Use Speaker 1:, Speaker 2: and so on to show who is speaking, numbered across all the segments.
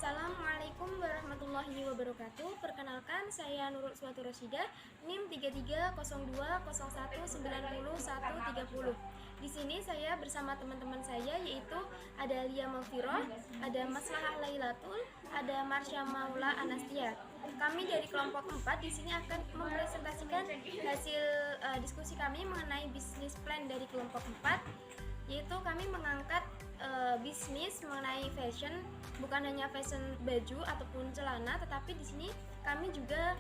Speaker 1: Assalamualaikum warahmatullahi wabarakatuh. Perkenalkan, saya Nurul Suatu Rosyidah, NIM 330201901030. Di sini saya bersama teman-teman saya, yaitu ada Lia Maufiroh, ada Maslahah Lailatul, ada Marsha Maula Anastia. Kami dari kelompok 4 di sini akan mempresentasikan hasil diskusi kami mengenai bisnis plan dari kelompok 4, yaitu kami mengangkat bisnis mengenai fashion, bukan hanya fashion baju ataupun celana, tetapi di sini kami juga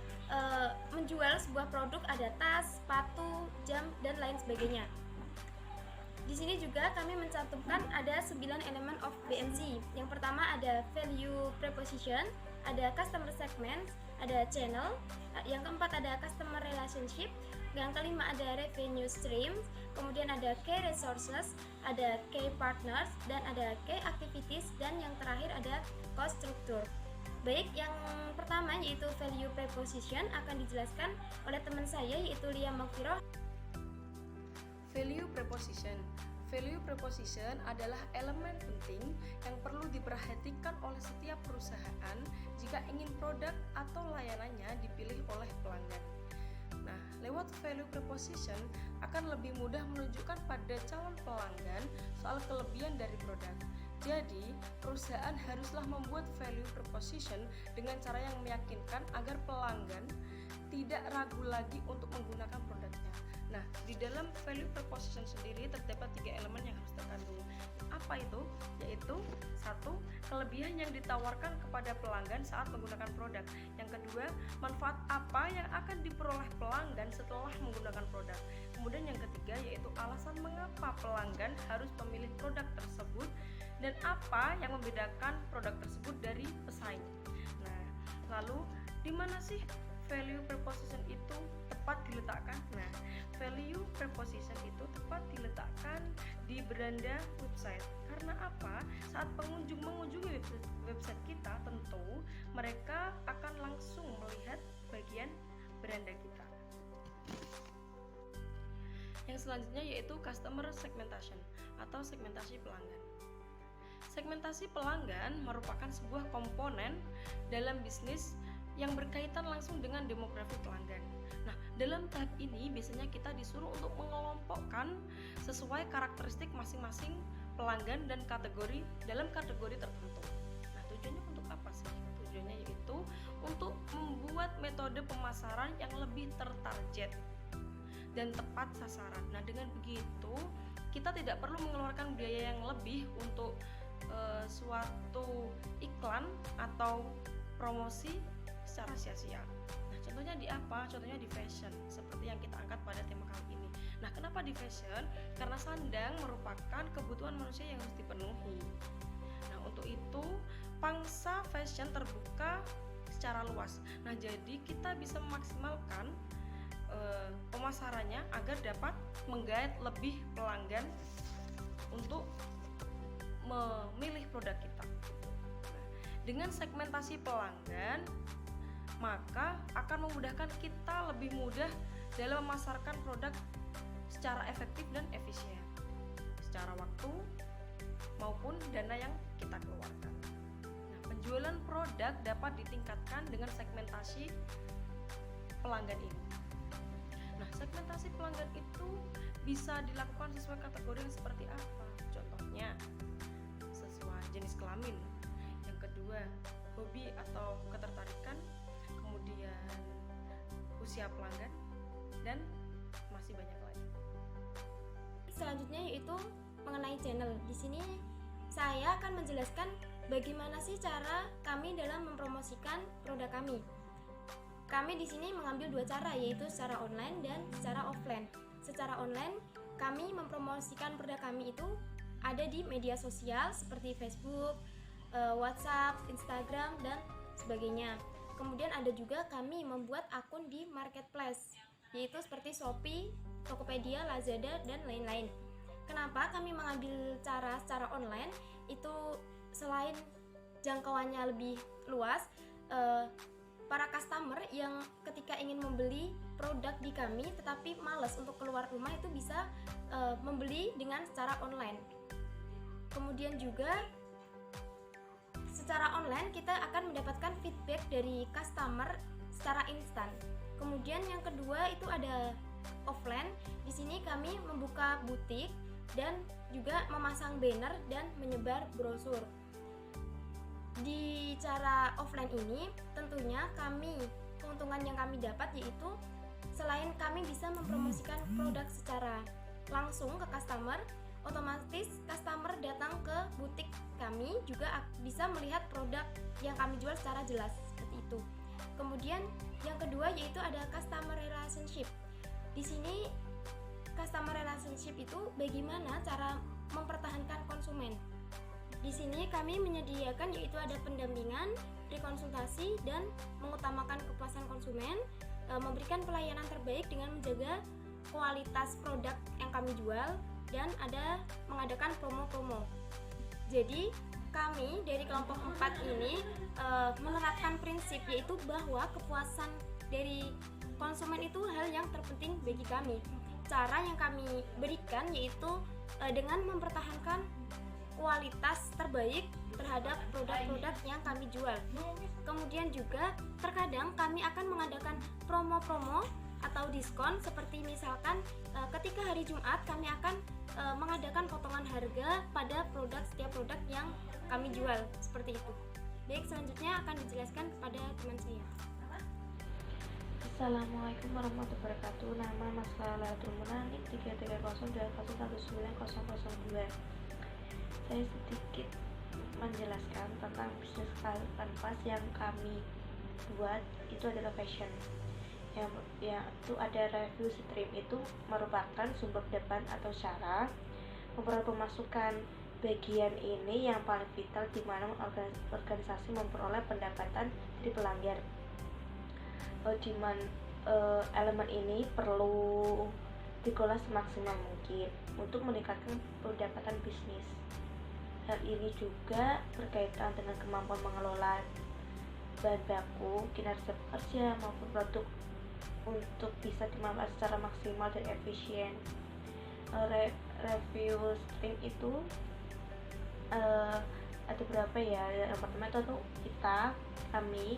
Speaker 1: menjual sebuah produk, ada tas, sepatu, jam, dan lain sebagainya. Di sini juga kami mencantumkan ada 9 elemen of BMC. Yang pertama ada value proposition, ada customer segment, ada channel, yang keempat ada customer relationship, yang kelima ada revenue stream, kemudian ada key resources, ada key partners, dan ada key activities, dan yang terakhir ada cost structure. Baik, yang pertama yaitu value proposition akan dijelaskan oleh teman saya yaitu Lia Maufiroh.
Speaker 2: Value proposition. Value proposition adalah elemen penting yang perlu diperhatikan oleh setiap perusahaan jika ingin produk atau layanannya dipilih oleh pelanggan. Nah, lewat value proposition akan lebih mudah menunjukkan pada calon pelanggan soal kelebihan dari produk. Jadi, perusahaan haruslah membuat value proposition dengan cara yang meyakinkan agar pelanggan tidak ragu lagi untuk menggunakan produknya. Nah, di dalam value proposition sendiri terdapat 3 elemen yang harus terkandung. Apa itu? Yaitu 1. Kelebihan yang ditawarkan kepada pelanggan saat menggunakan produk. Yang kedua, manfaat apa yang akan diperoleh pelanggan setelah menggunakan produk. Kemudian yang ketiga yaitu alasan mengapa pelanggan harus memilih produk tersebut dan apa yang membedakan produk tersebut dari pesaing. Nah, lalu di mana sih value proposition itu tepat diletakkan? Nah, value proposition itu tepat diletakkan di beranda website. Karena apa? Saat pengunjung mengunjungi website kita, tentu mereka akan langsung melihat bagian beranda kita. Yang selanjutnya yaitu customer segmentation atau segmentasi pelanggan. Segmentasi pelanggan merupakan sebuah komponen dalam bisnis yang berkaitan langsung dengan demografi pelanggan. Nah, dalam tahap ini biasanya kita disuruh untuk mengelompokkan sesuai karakteristik masing-masing pelanggan dan kategori dalam kategori tertentu. Nah, tujuannya untuk apa sih? Tujuannya yaitu untuk membuat metode pemasaran yang lebih tertarget dan tepat sasaran. Nah, dengan begitu kita tidak perlu mengeluarkan biaya yang lebih untuk suatu iklan atau promosi secara sia-sia. Nah, contohnya di apa? Contohnya di fashion, seperti yang kita angkat pada tema kali ini. Nah, kenapa di fashion? Karena sandang merupakan kebutuhan manusia yang harus dipenuhi. Nah, untuk itu pangsa fashion terbuka secara luas. Nah, jadi kita bisa memaksimalkan pemasarannya agar dapat menggait lebih pelanggan untuk memilih produk kita. Nah, dengan segmentasi pelanggan, maka akan memudahkan kita lebih mudah dalam memasarkan produk secara efektif dan efisien, secara waktu maupun dana yang kita keluarkan. Nah, penjualan produk dapat ditingkatkan dengan segmentasi pelanggan ini. Nah, segmentasi pelanggan itu bisa dilakukan sesuai kategori yang seperti apa? Contohnya, sesuai jenis kelamin. Yang kedua, hobi atau ketertarikan, kemudian usia pelanggan, dan masih banyak lagi.
Speaker 1: Selanjutnya yaitu mengenai channel. Di sini saya akan menjelaskan bagaimana sih cara kami dalam mempromosikan produk kami. Kami di sini mengambil 2 cara, yaitu secara online dan secara offline. Secara online, kami mempromosikan produk kami itu ada di media sosial seperti Facebook, WhatsApp, Instagram, dan sebagainya. Kemudian ada juga kami membuat akun di marketplace, yaitu seperti Shopee, Tokopedia, Lazada, dan lain-lain. Kenapa kami mengambil cara secara online? Itu selain jangkauannya lebih luas, para customer yang ketika ingin membeli produk di kami tetapi malas untuk keluar rumah itu bisa membeli dengan secara online. Kemudian juga secara online online kita akan mendapatkan feedback dari customer secara instan. Kemudian yang kedua itu ada offline. Di sini kami membuka butik dan juga memasang banner dan menyebar brosur. Di cara offline ini tentunya keuntungan yang kami dapat yaitu selain kami bisa mempromosikan produk secara langsung ke customer, otomatis customer datang ke butik kami juga bisa melihat produk yang kami jual secara jelas, seperti itu. Kemudian yang kedua yaitu ada customer relationship. Di sini customer relationship itu bagaimana cara mempertahankan konsumen. Di sini kami menyediakan yaitu ada pendampingan, rekonsultasi, dan mengutamakan kepuasan konsumen, memberikan pelayanan terbaik dengan menjaga kualitas produk yang kami jual, dan ada mengadakan promo-promo. Jadi kami dari kelompok 4 ini menerapkan prinsip yaitu bahwa kepuasan dari konsumen itu hal yang terpenting bagi kami. Cara yang kami berikan yaitu dengan mempertahankan kualitas terbaik terhadap produk-produk yang kami jual. Kemudian juga terkadang kami akan mengadakan promo-promo atau diskon, seperti misalkan ketika hari Jumat kami akan mengadakan potongan harga pada setiap produk yang kami jual, seperti itu. Baik, selanjutnya akan dijelaskan kepada teman saya.
Speaker 3: Assalamualaikum warahmatullahi wabarakatuh. Nama Mas Lailatul Munani 33020190002. Saya sedikit menjelaskan tentang bisnis kanvas yang kami buat. Itu adalah fashion. Yang itu ada review stream, itu merupakan sumber depan atau cara memperoleh pemasukan. Bagian ini yang paling vital di mana organisasi memperoleh pendapatan dari pelanggan. Elemen ini perlu dikelola semaksimal mungkin untuk meningkatkan pendapatan bisnis. Hal ini juga berkaitan dengan kemampuan mengelola bahan baku, kinerja pekerja maupun produk untuk bisa dimanfaatkan secara maksimal dan efisien. Review stream itu ada berapa ya? Yang pertama itu kami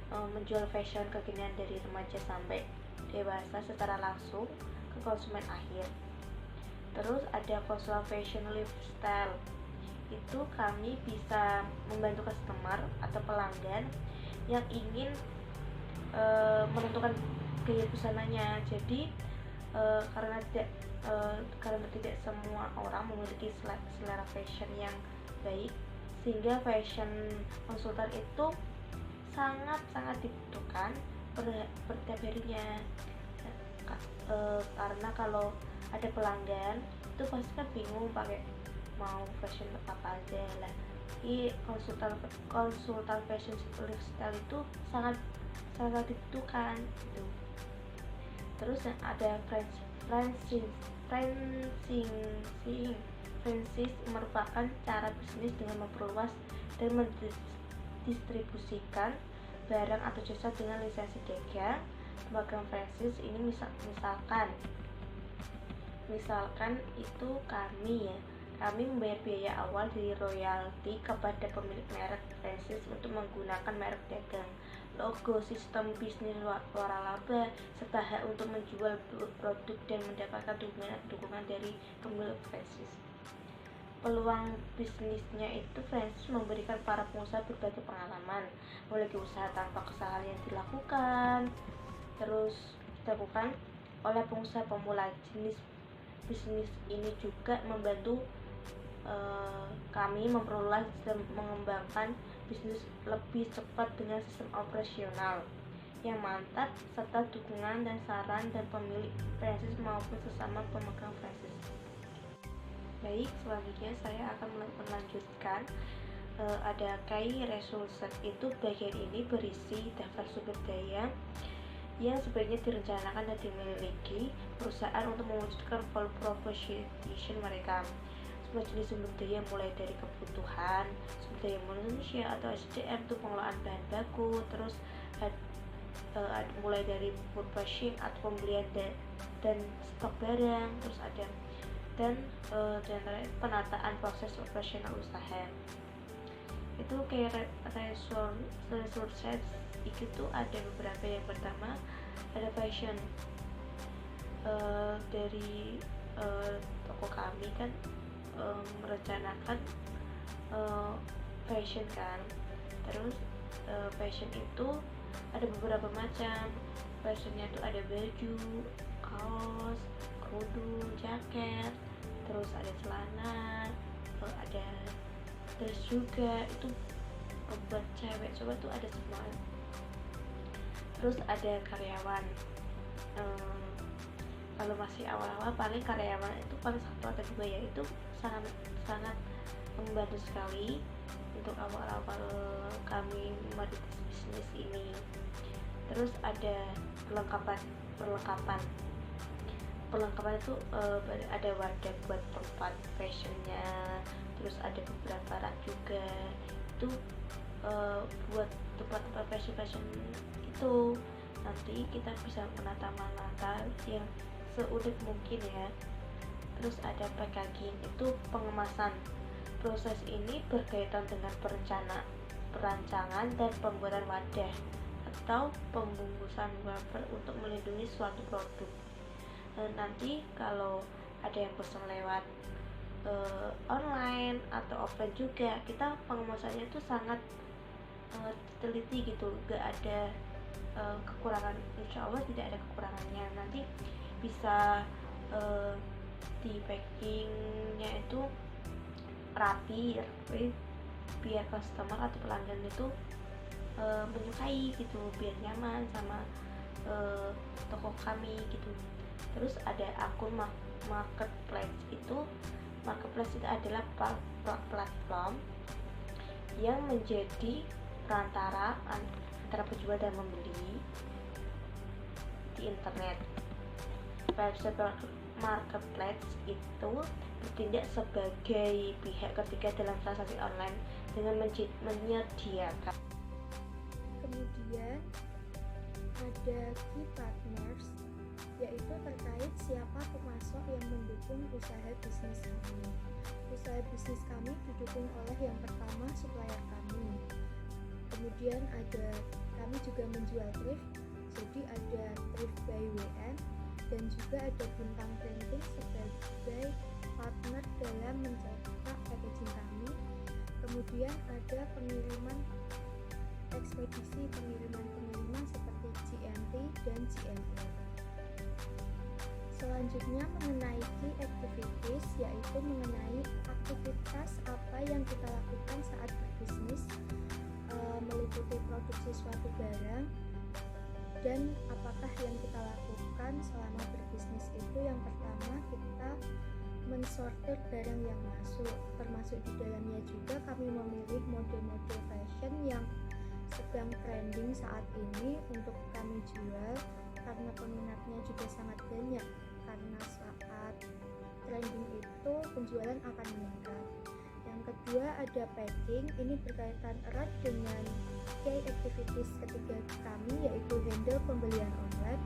Speaker 3: menjual fashion kekinian dari remaja sampai dewasa secara langsung ke konsumen akhir. Terus ada konsul fashion lifestyle, itu kami bisa membantu customer atau pelanggan yang ingin menentukan gaya busananya. Jadi karena tidak semua orang memiliki selera fashion yang baik, sehingga fashion konsultan itu sangat dibutuhkan setiap harinya. Karena kalau ada pelanggan itu pasti kan bingung pakai mau fashion apa aja lah. Konsultan fashion lifestyle itu sangat dibutuhkan gitu. Terus ada franchise merupakan cara bisnis dengan memperluas dan mendistribusikan barang atau jasa dengan lisensi dagang. Pemegang franchise ini misalkan itu kami membayar biaya awal dari royalti kepada pemilik merek franchise untuk menggunakan merek dagang, logo, sistem bisnis waralaba, serta hak untuk menjual produk dan mendapatkan dukungan dari pemilik franchise. Peluang bisnisnya itu franchise memberikan para pengusaha berbagai pengalaman, memiliki usaha tanpa kesalahan yang dilakukan oleh pengusaha pemula. Jenis bisnis ini juga membantu kami memperoleh dan mengembangkan bisnis lebih cepat dengan sistem operasional yang mantap serta dukungan dan saran dan pemilik franchise maupun sesama pemegang franchise. Baik, selanjutnya saya akan melanjutkan. Ada key resolution, itu bagian ini berisi daftar sumber daya yang sebaiknya direncanakan dan dimiliki perusahaan untuk mewujudkan value proposition mereka. Semua jenis sumber daya mulai dari kebutuhan sumber daya manusia atau SDM, itu pengelolaan bahan baku, terus mulai dari purchasing atau pembelian dan stok barang, terus ada dan penataan proses operasional usaha. itu kayak resources itu ada beberapa. Yang pertama ada fashion. Dari toko kami kan merencanakan fashion kan. Terus fashion itu ada beberapa macam. Fashionnya itu ada baju, kaos, kerudung, jaket, terus ada celana, ada dress juga. Itu buat cewek coba tuh ada semua. Terus ada karyawan. Kalau masih awal-awal paling karyawan itu paling satu atau dua, ya itu sangat membantu sekali untuk awal-awal kami merintis bisnis ini. Terus ada perlengkapan itu ada wadah buat tempat fashionnya, terus ada beberapa rak juga itu buat tempat fashion itu. Nanti kita bisa menata yang seunik mungkin ya. Terus ada packaging, itu pengemasan. Proses ini berkaitan dengan perancangan dan pembuatan wadah atau pembungkusan wafer untuk melindungi suatu produk. Nanti kalau ada yang pesan lewat online atau offline juga, kita pengemasannya itu sangat teliti gitu, gak ada kekurangan. Insya Allah tidak ada kekurangannya. Nanti bisa di packingnya itu rapi biar customer atau pelanggan itu menyukai gitu, biar nyaman sama toko kami gitu. Terus ada akun marketplace itu adalah platform yang menjadi perantara antara penjual dan membeli di internet. Website marketplace itu bertindak sebagai pihak ketiga dalam transaksi online dengan menyediakan.
Speaker 1: Kemudian ada key partners, yaitu terkait siapa pemasok yang mendukung usaha bisnis kami. Usaha bisnis kami didukung oleh yang pertama supplier kami. Kemudian kami juga menjual thrift, jadi ada thrift by WN, dan juga ada Bintang Printing sebagai partner dalam mencetak packaging kami. Kemudian ada ekspedisi pengiriman seperti GMT dan GMA. Selanjutnya mengenai key activities, yaitu mengenai aktivitas apa yang kita lakukan saat berbisnis, meliputi produksi suatu barang, dan apakah yang kita lakukan selama berbisnis itu. Yang pertama, kita mensortir barang yang masuk, termasuk di dalamnya juga kami memilih model-model fashion yang sedang trending saat ini untuk kami jual, karena peminatnya juga sangat banyak. Karena saat trending itu penjualan akan meningkat. Yang kedua ada packing, ini berkaitan erat dengan key activities ketiga kami, yaitu handle pembelian online.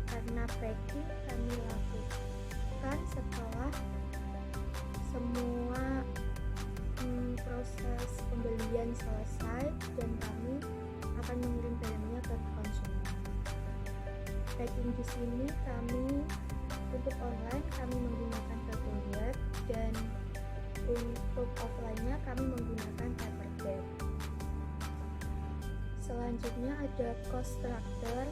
Speaker 1: Karena packing kami lakukan setelah semua proses pembelian selesai dan kami akan mengirim barangnya ke konsumen. Packing di sini kami untuk online kami menggunakan paper bag, dan untuk offline-nya kami menggunakan paper bag. Selanjutnya ada cost structure,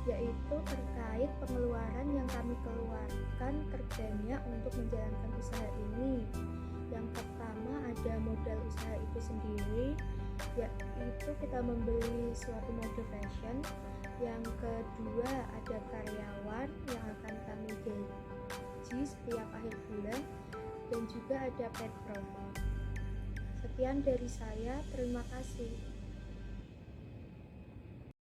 Speaker 1: yaitu terkait pengeluaran yang kami keluarkan terbanyak untuk menjalankan usaha ini. Yang pertama ada modal usaha itu sendiri, yaitu kita membeli suatu model fashion. Yang kedua ada karyawan yang akan kami gaji setiap akhir bulan, dan juga ada paid promo. Sekian dari saya, terima kasih.